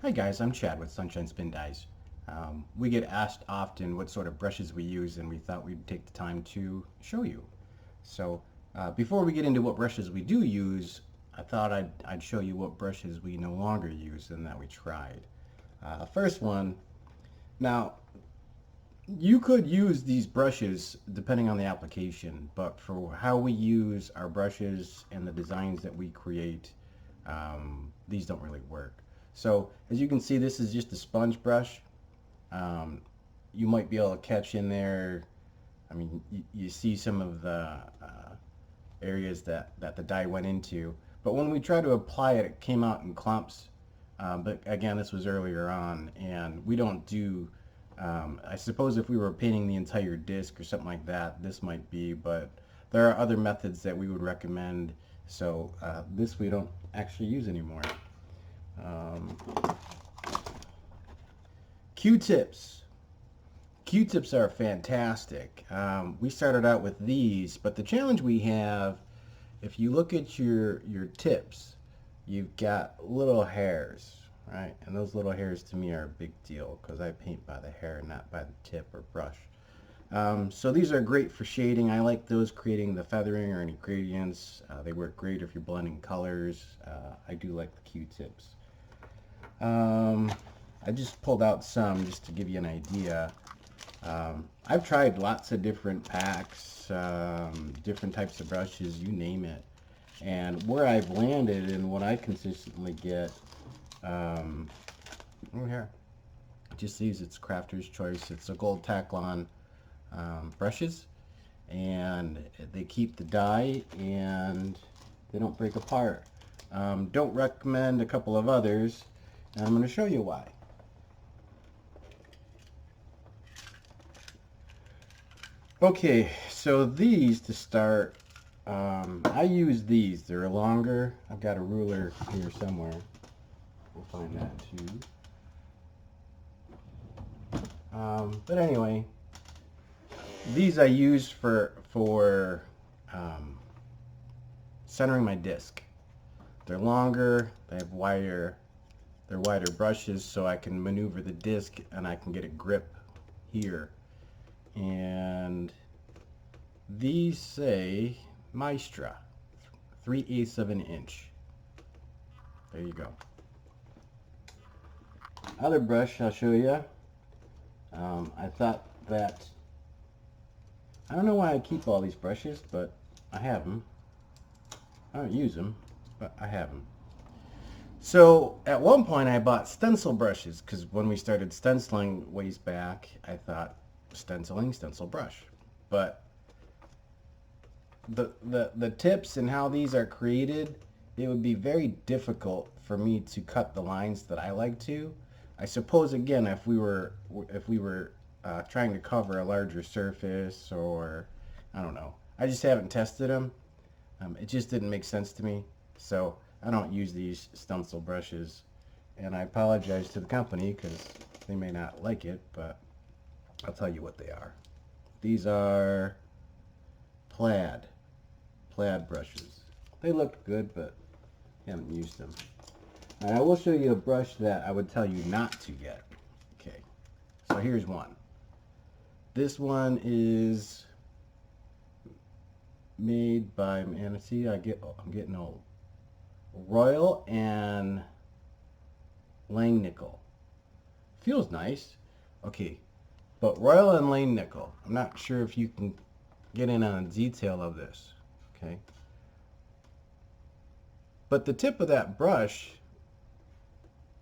Hi guys, I'm Chad with Sunshine Spin Dyes. We get asked often what sort of brushes we use, and we thought we'd take the time to show you. So before we get into what brushes we do use, I thought I'd show you what brushes we no longer use and that we tried. First one, now you could use these brushes depending on the application, but for how we use our brushes and the designs that we create, these don't really work. So as you can see, this is just a sponge brush. Um, you might be able to catch in there. I mean, you see some of the areas that the dye went into. But when we tried to apply it, it came out in clumps. But again, this was earlier on, and we don't do. I suppose if we were painting the entire disc or something like that, this might be. But there are other methods that we would recommend. So this we don't actually use anymore. Um, Q-tips. Q-tips are fantastic. We started out with these, but the challenge we have, if you look at your tips, you've got little hairs, right? And those little hairs to me are a big deal because I paint by the hair, not by the tip or brush. So these are great for shading. I like those, creating the feathering or any gradients. They work great if you're blending colors. I do like the Q-tips. Um, I just pulled out some just to give you an idea. I've tried lots of different packs, different types of brushes, you name it. And where I've landed and what I consistently get, over here, just these, it's Crafter's Choice. It's a gold Taklon brushes, and they keep the dye and they don't break apart. Don't recommend a couple of others, and I'm going to show you why. Okay, so these to start, I use these. They're longer. I've got a ruler here somewhere. We'll find that too. But anyway, these I use for centering my disc. They're longer. They have they're wider brushes, so I can maneuver the disc and I can get a grip here. And these say Maestra, 3/8 of an inch. There you go. Other brush I'll show you. I thought that, I don't know why I keep all these brushes, but I have them. I don't use them, but I have them. So at one point I bought stencil brushes because when we started stenciling ways back, I thought stencil brush. But the tips and how these are created, it would be very difficult for me to cut the lines that I like to. I suppose again, if we were trying to cover a larger surface, or I don't know. I just haven't tested them. It just didn't make sense to me. So I don't use these stencil brushes, and I apologize to the company because they may not like it, but I'll tell you what they are. These are plaid brushes. They look good, but I haven't used them. And I will show you a brush that I would tell you not to get. Okay, so here's one. This one is made by, man, see, I'm getting old. Royal and Langnickel. Feels nice. Okay, but Royal and Langnickel, I'm not sure if you can get in on the detail of this. Okay, but the tip of that brush,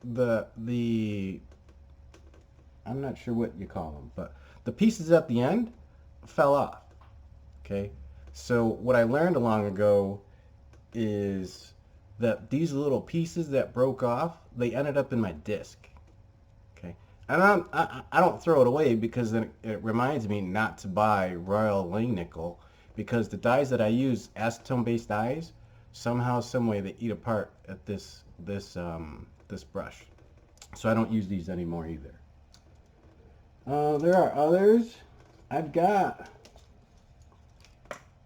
the I'm not sure what you call them, but the pieces at the end fell off. Okay, so what I learned a long ago is that these little pieces that broke off, they ended up in my disc. Okay, and I don't throw it away because then it reminds me not to buy Royal Langnickel, because the dyes that I use, acetone based dyes, somehow, some way they eat apart at this brush. So I don't use these anymore either. There are others. I've got,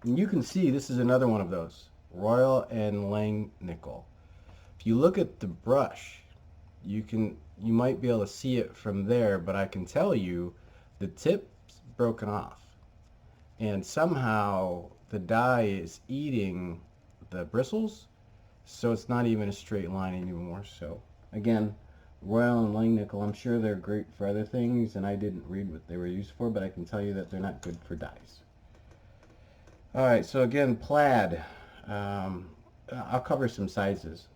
and you can see this is another one of those, Royal and Langnickel. If you look at the brush, you might be able to see it from there, but I can tell you the tip's broken off. And somehow the dye is eating the bristles, so it's not even a straight line anymore. So again, Royal and Langnickel, I'm sure they're great for other things, and I didn't read what they were used for, but I can tell you that they're not good for dyes. All right, so again, plaid. I'll cover some sizes.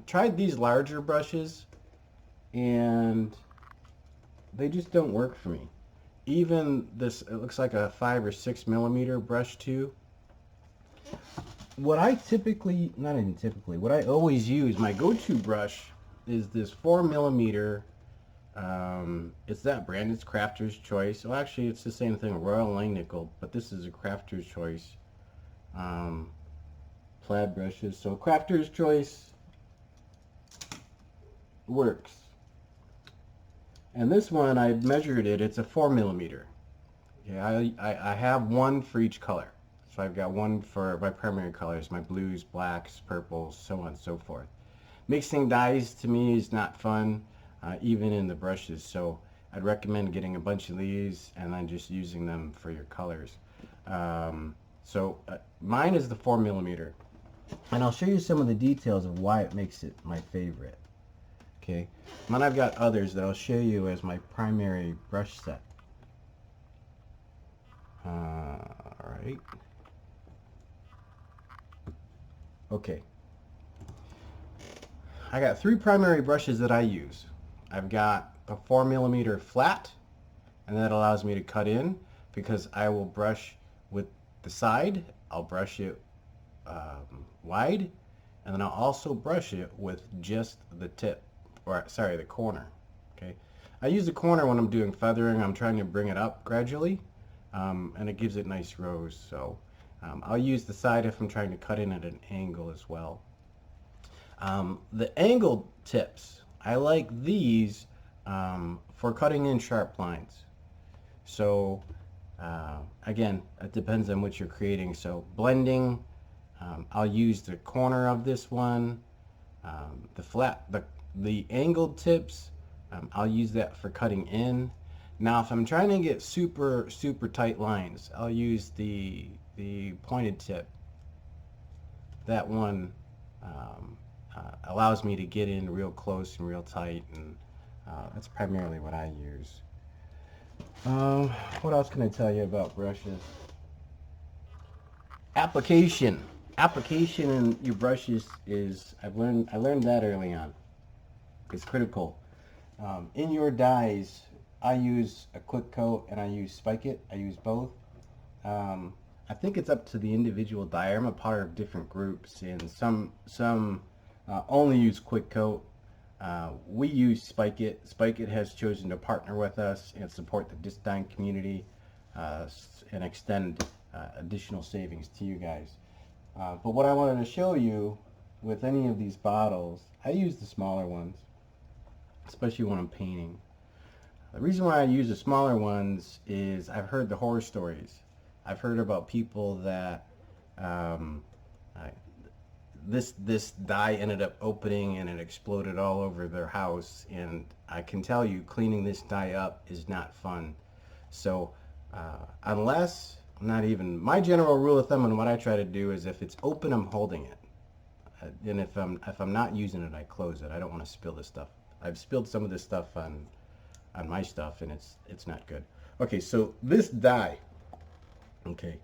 Tried these larger brushes, and they just don't work for me. Even this, it looks like a 5 or 6 millimeter brush too. What I typically, not even typically, what I always use, my go-to brush is this 4 millimeter. It's that brand, it's Crafter's Choice. Well, actually, it's the same thing, Royal Langnickel, but this is a Crafter's Choice plaid brushes. So Crafter's Choice works. And this one, I measured it, it's a 4 millimeter. Yeah, I have one for each color. So I've got one for my primary colors, my blues, blacks, purples, so on and so forth. Mixing dyes to me is not fun, even in the brushes. So I'd recommend getting a bunch of these and then just using them for your colors. Mine is the 4 millimeter. And I'll show you some of the details of why it makes it my favorite. Okay, and then I've got others that I'll show you as my primary brush set. Alright. Okay. I got 3 primary brushes that I use. I've got a 4 millimeter flat, and that allows me to cut in because I will brush with the side. I'll brush it wide, and then I'll also brush it with just the tip. Or sorry, the corner. Okay, I use the corner when I'm doing feathering. I'm trying to bring it up gradually, and it gives it nice rows. So I'll use the side if I'm trying to cut in at an angle as well. The angled tips, I like these for cutting in sharp lines. So again, it depends on what you're creating. So blending, I'll use the corner of this one. The angled tips, I'll use that for cutting in. Now if I'm trying to get super tight lines, I'll use the pointed tip. That one allows me to get in real close and real tight, and that's primarily what I use. What else can I tell you about brushes? Application in your brushes is, I learned that early on. It's critical. In your dyes, I use a quick coat and I use Spike It. I use both. I think it's up to the individual dyer. I'm a part of different groups, and some only use quick coat. We use Spike It. Spike It has chosen to partner with us and support the disc dyeing community and extend additional savings to you guys. But what I wanted to show you with any of these bottles, I use the smaller ones, especially when I'm painting. The reason why I use the smaller ones is I've heard the horror stories. I've heard about people that this dye ended up opening and it exploded all over their house, and I can tell you cleaning this dye up is not fun. So unless, not even, my general rule of thumb and what I try to do is if it's open, I'm holding it. And if I'm not using it, I close it. I don't want to spill this stuff. I've spilled some of this stuff on my stuff, and it's not good. Okay, so this dye, okay,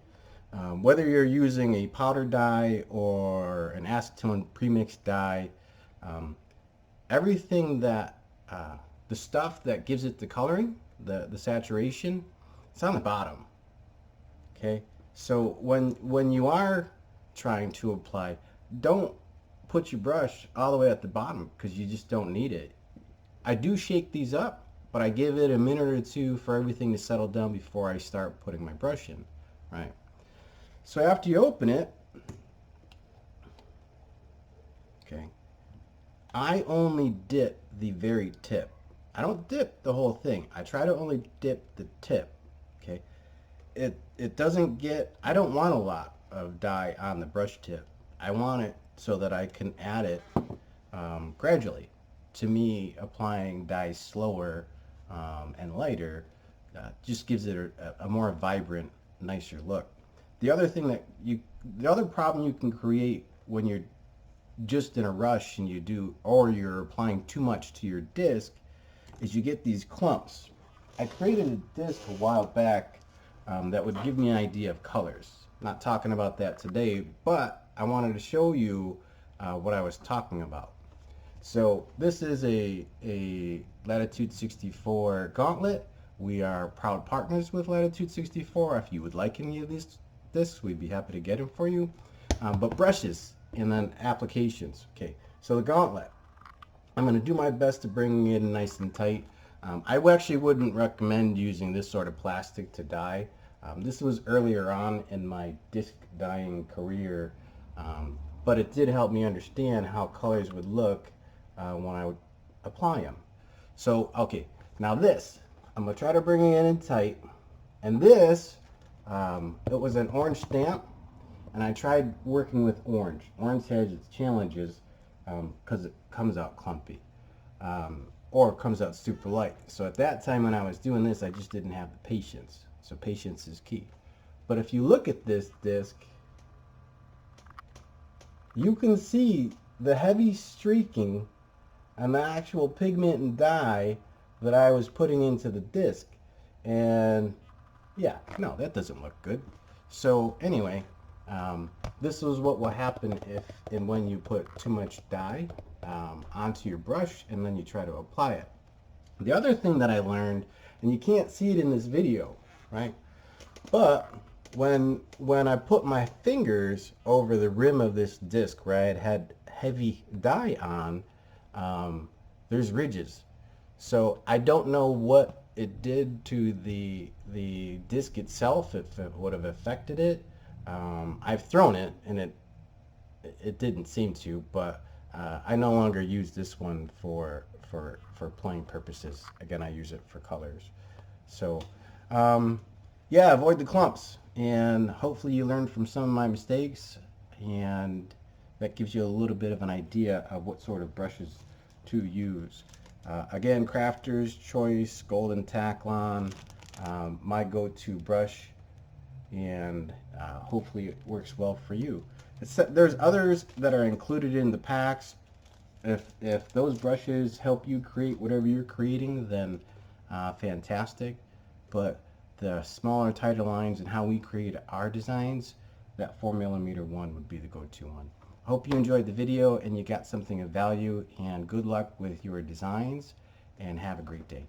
whether you're using a powder dye or an acetone premixed dye, everything that the stuff that gives it the coloring, the saturation, it's on the bottom. Okay, so when you are trying to apply, don't put your brush all the way at the bottom because you just don't need it. I do shake these up, but I give it a minute or two for everything to settle down before I start putting my brush in, right? So after you open it, okay, I only dip the very tip. I don't dip the whole thing. I try to only dip the tip, okay? It doesn't get, I don't want a lot of dye on the brush tip. I want it so that I can add it gradually. to me, applying dyes slower and lighter just gives it a more vibrant, nicer look. The other thing that the other problem you can create when you're just in a rush and or you're applying too much to your disc is you get these clumps. I created a disc a while back that would give me an idea of colors. Not talking about that today, but I wanted to show you what I was talking about. So this is a Latitude 64 gauntlet. We are proud partners with Latitude 64. If you would like any of these discs, we'd be happy to get them for you. But brushes and then applications. Okay, so the gauntlet. I'm going to do my best to bring it in nice and tight. I actually wouldn't recommend using this sort of plastic to dye. This was earlier on in my disc dyeing career, but it did help me understand how colors would look when I would apply them. So, okay, now this, I'm going to try to bring it in tight. And this, it was an orange stamp, and I tried working with orange. Orange has its challenges because it comes out clumpy. Or it comes out super light. So at that time when I was doing this, I just didn't have the patience. So patience is key. But if you look at this disc, you can see the heavy streaking and the actual pigment and dye that I was putting into the disc. And yeah, no, that doesn't look good. So anyway, this is what will happen if and when you put too much dye onto your brush and then you try to apply it. The other thing that I learned, and you can't see it in this video, right? But when I put my fingers over the rim of this disc where I had heavy dye on, there's ridges. So I don't know what it did to the disc itself, if it would have affected it. I've thrown it and it didn't seem to, but I no longer use this one for playing purposes. Again, I use it for colors. So yeah, avoid the clumps, and hopefully you learned from some of my mistakes, and that gives you a little bit of an idea of what sort of brushes to use. Again, Crafter's Choice Golden Taklon, my go-to brush, and hopefully it works well for you. There's others that are included in the packs. If those brushes help you create whatever you're creating, then fantastic. But the smaller, tighter lines and how we create our designs, that 4mm one would be the go-to one. Hope you enjoyed the video and you got something of value, and good luck with your designs, and have a great day.